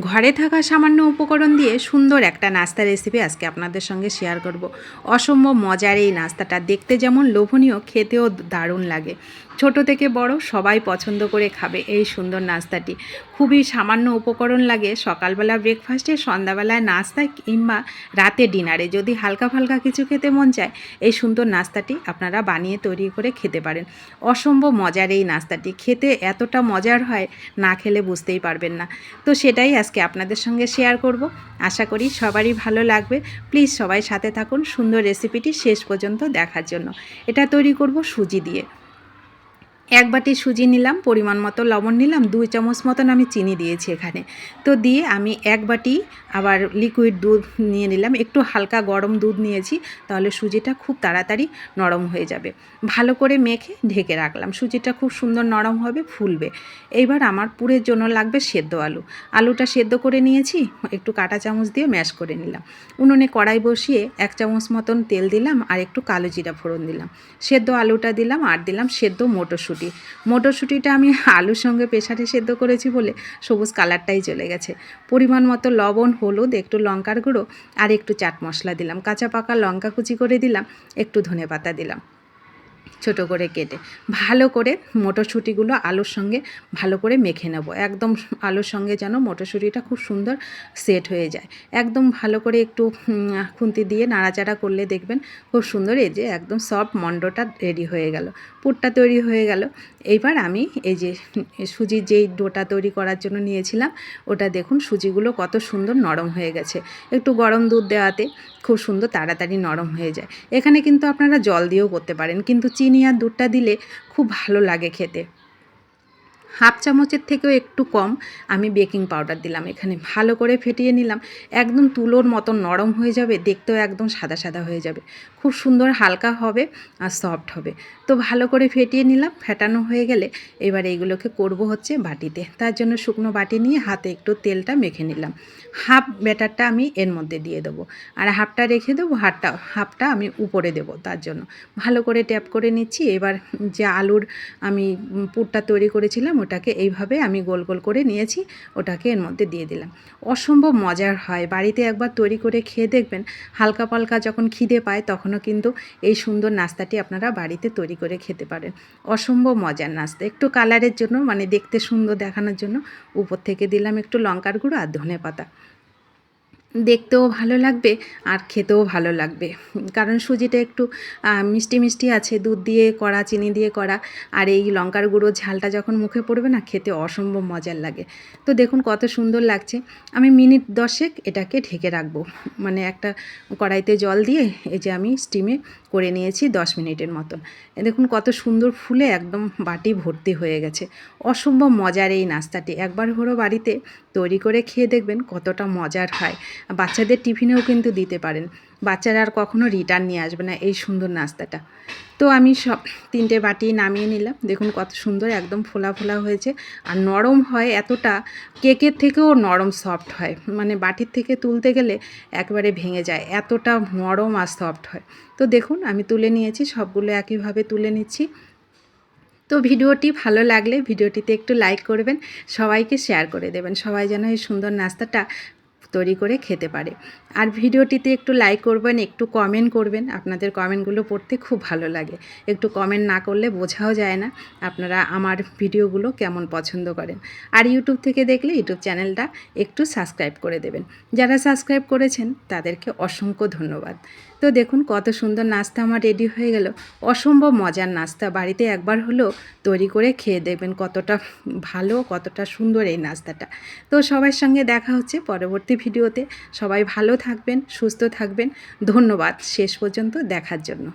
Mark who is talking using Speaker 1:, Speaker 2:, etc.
Speaker 1: ঘরে থাকা সামান্য উপকরণ দিয়ে সুন্দর একটা নাস্তা রেসিপি আজকে আপনাদের সঙ্গে শেয়ার করব। অসম্ভব মজার এই নাস্তাটা দেখতে যেমন লোভনীয়, খেতেও দারুণ লাগে। ছোট থেকে বড় সবাই পছন্দ করে খাবে এই সুন্দর নাস্তাটি। খুবই সামান্য উপকরণ লাগে সকালবেলা ব্রেকফাস্টে, সন্ধ্যাবেলায় নাস্তায় কিংবা রাতে ডিনারে যদি হালকা ফালকা কিছু খেতে মন চায়, এই সুন্দর নাস্তাটি আপনারা বানিয়ে তৈরি করে খেতে পারেন। অসম্ভব মজার এই নাস্তাটি খেতে এতটা মজার হয়, না খেলে বুঝতেই পারবেন না। তো সেটাই আজকে আপনাদের সঙ্গে শেয়ার করব। আশা করি সবারই ভালো লাগবে। প্লিজ সবাই সাথে থাকুন সুন্দর রেসিপিটি শেষ পর্যন্ত দেখার জন্য। এটা তৈরি করব সুজি দিয়ে। এক বাটি সুজি নিলাম, পরিমাণ মতো লবণ নিলাম, 2 চামচ মতন আমি চিনি দিয়েছি এখানে। তো দিয়ে আমি এক বাটি আবার লিকুইড দুধ নিয়ে নিলাম, একটু হালকা গরম দুধ নিয়েছি, তাহলে সুজিটা খুব তাড়াতাড়ি নরম হয়ে যাবে। ভালো করে মেখে ঢেকে রাখলাম, সুজিটা খুব সুন্দর নরম হবে, ফুলবে। এইবার আমার পুরের জন্য লাগবে সেদ্ধ আলু। আলুটা সেদ্ধ করে নিয়েছি, একটু কাঁটা চামচ দিয়ে ম্যাশ করে নিলাম। উনুনে কড়াই বসিয়ে 1 চামচ মতন তেল দিলাম আর একটু কালো জিরা ফোড়ন দিলাম। সেদ্ধ আলুটা দিলাম আর দিলাম সেদ্ধ মটরশুঁটিটা আমি আলুর সঙ্গে প্রেসারে সেদ্ধ করেছি বলে সবুজ কালারটাই চলে গেছে। পরিমাণ মতো লবণ, হলুদ, একটু লঙ্কার গুঁড়ো আর একটু চাট মশলা দিলাম। কাঁচা পাকা লঙ্কা কুচি করে দিলাম, একটু ধনেপাতা দিলাম ছোট করে কেটে। ভালো করে মটরশুঁটিগুলো আলুর সঙ্গে ভালো করে মেখে নেব, একদম আলুর সঙ্গে যেন মটরশুঁটিটা খুব সুন্দর সেট হয়ে যায়। একদম ভালো করে একটু খুন্তি দিয়ে নাড়াচাড়া করলে দেখবেন খুব সুন্দর এই যে একদম সফট মন্ডটা রেডি হয়ে গেল, পুরটা তৈরি হয়ে গেল। এইবার আমি এই যে সুজির যেই ডোটা তৈরি করার জন্য নিয়েছিলাম, ওটা দেখুন সুজিগুলো কত সুন্দর নরম হয়ে গেছে। একটু গরম দুধ দেওয়াতে খুব সুন্দর তাড়াতাড়ি নরম হয়ে যায়। এখানে কিন্তু আপনারা জল দিয়েও করতে পারেন, কিন্তু চিনি আর দুধটা দিলে খুব ভালো লাগে খেতে। হাফ চামচের থেকেও একটু কম আমি বেকিং পাউডার দিলাম এখানে। ভালো করে ফেটিয়ে নিলাম, একদম তুলোর মতন নরম হয়ে যাবে, দেখতেও একদম সাদা সাদা হয়ে যাবে, খুব সুন্দর হালকা হবে আর সফট হবে। তো ভালো করে ফেটিয়ে নিলাম, ফেটানো হয়ে গেলে এবার এইগুলোকে করব হচ্ছে বাটিতে। তার জন্য শুকনো বাটি নিয়ে হাতে একটু তেলটা মেখে নিলাম। হাফ ব্যাটারটা আমি এর মধ্যে দিয়ে দেবো আর হাফটা রেখে দেবো, হাফটা আমি উপরে দেবো। তার জন্য ভালো করে ট্যাপ করে নিচ্ছি। এবার যে আলুর আমি পুরটা তৈরি করেছিলাম ওটাকে এইভাবে আমি গোল গোল করে নিয়েছি, ওটাকে এর মধ্যে দিয়ে দিলাম। অসম্ভব মজার হয়, বাড়িতে একবার তৈরি করে খেয়ে দেখবেন। হালকা পালকা যখন খিদে পায় তখনও কিন্তু এই সুন্দর নাস্তাটি আপনারা বাড়িতে তৈরি করে খেতে পারেন। অসম্ভব মজার নাস্তা। একটু কালারের জন্য, মানে দেখতে সুন্দর দেখানোর জন্য উপর থেকে দিলাম একটু লঙ্কার গুঁড়ো আর ধনেপাতা। দেখতেও ভালো লাগবে আর খেতেও ভালো লাগবে, কারণ সুজিটা একটু মিষ্টি মিষ্টি আছে, দুধ দিয়ে করা, চিনি দিয়ে করা, আর এই লঙ্কার গুঁড়ো ঝালটা যখন মুখে পড়বে না, খেতে অসম্ভব মজার লাগে। তো দেখুন কত সুন্দর লাগছে। আমি মিনিট 10 এটাকে ঢেকে রাখবো, মানে একটা কড়াইতে জল দিয়ে এই যে আমি স্টিমে করে নিয়েছি 10 মিনিটের মতন। দেখুন কত সুন্দর ফুলে একদম বাটি ভর্তি হয়ে গেছে। অসম্ভব মজার এই নাস্তাটি, একবার হলো বাড়িতে তৈরি করে খেয়ে দেখবেন কতটা মজার হয়। বাচ্চাদের টিফিনেও কিন্তু দিতে পারেন, বাচ্চারা আর কখনো রিটার্ন নিয়ে আসবে না এই সুন্দর নাস্তাটা। তো আমি সব 3টে বাটি নামিয়ে নিলাম। দেখুন কত সুন্দর একদম ফোলা ফোলা হয়েছে আর নরম হয় এতটা, কেকের থেকেও নরম সফট হয়, মানে বাটির থেকে তুলতে গেলে একবারে ভেঙে যায়, এতটা নরম আর সফট হয়। তো দেখুন আমি তুলে নিয়েছি, সবগুলো একইভাবে তুলে নিচ্ছি। তো ভিডিওটি ভালো লাগলে ভিডিওটিতে একটু লাইক করবেন, সবাইকে শেয়ার করে দেবেন, সবাই যেন এই সুন্দর নাস্তাটা তৈরি করে খেতে পারে। আর ভিডিওটিতে একটু লাইক করবেন, একটু কমেন্ট করবেন, আপনাদের কমেন্টগুলো পড়তে খুব ভালো লাগে। একটু কমেন্ট না করলে বোঝাও যায় না আপনারা আমার ভিডিওগুলো কেমন পছন্দ করেন। আর ইউটিউব থেকে দেখলে ইউটিউব চ্যানেলটা একটু সাবস্ক্রাইব করে দেবেন। যারা সাবস্ক্রাইব করেছেন তাদেরকে অসংখ্য ধন্যবাদ। তো দেখুন কত সুন্দর নাস্তা আমার রেডি হয়ে গেল। অসম্ভব মজার নাস্তা, বাড়িতে একবার হলেও তৈরি করে খেয়ে দেখবেন কতটা ভালো, কতটা সুন্দর এই নাস্তাটা। তো সবার সঙ্গে দেখা হচ্ছে পরবর্তী ভিডিওতে। সবাই ভালো থাকবেন, সুস্থ থাকবেন। ধন্যবাদ শেষ পর্যন্ত দেখার জন্য।